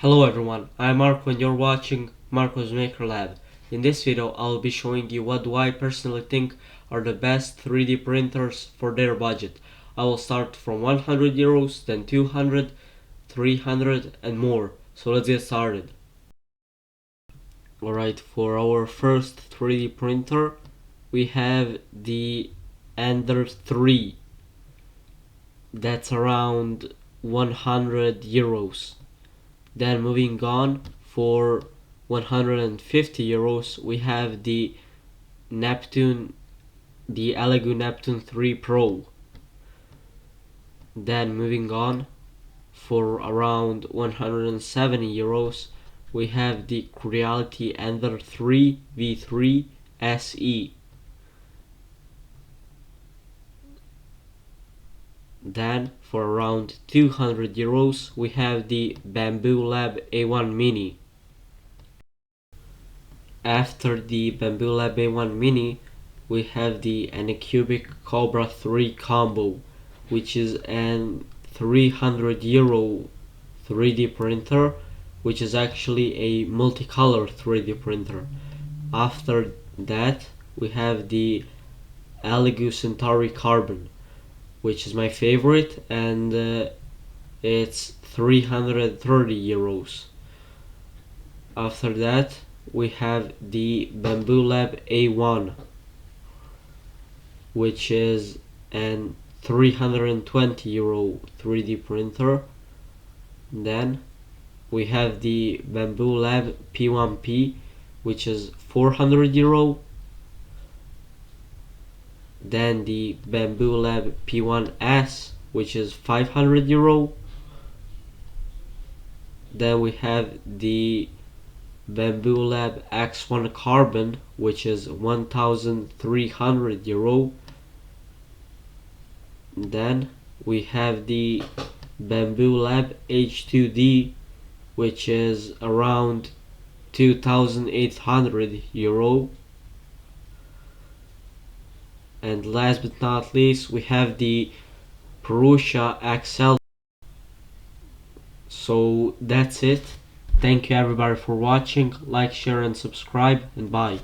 Hello everyone, I'm Marco and you're watching Marko'sMakerLab. In this video, I'll be showing you what do I personally think are the best 3D printers for their budget. I will start from 100 euros, then 200, 300 and more. So let's get started. Alright, for our first 3D printer, we have the Ender 3. That's around 100 euros. Then moving on, for 150 euros we have the Elegoo Neptune 3 Pro. Then moving on, for around 170 euros we have the Creality Ender 3 V3 SE. Then for around 200 euros we have the Marko'sMakerLab A1 Mini. After the Marko'sMakerLab A1 Mini we have the Anycubic Cobra 3 Combo, which is an 300 euro 3D printer, which is actually a multicolor 3D printer. After that we have the Elegoo Centauri Carbon, which is my favorite, and it's 330 euros. After that we have the Marko'sMakerLab A1, which is an 320 euro 3D printer. Then we have the Marko'sMakerLab P1P, which is 400 euro. Then the Marko'sMakerLab P1S, which is 500 euro. Then we have the Marko'sMakerLab X1 Carbon, which is 1300 euro. Then we have the Marko'sMakerLab H2D, which is around 2800 euro. And last but not least we have the Prusa XL. So that's it. Thank you everybody for watching. Like, share and subscribe, and bye.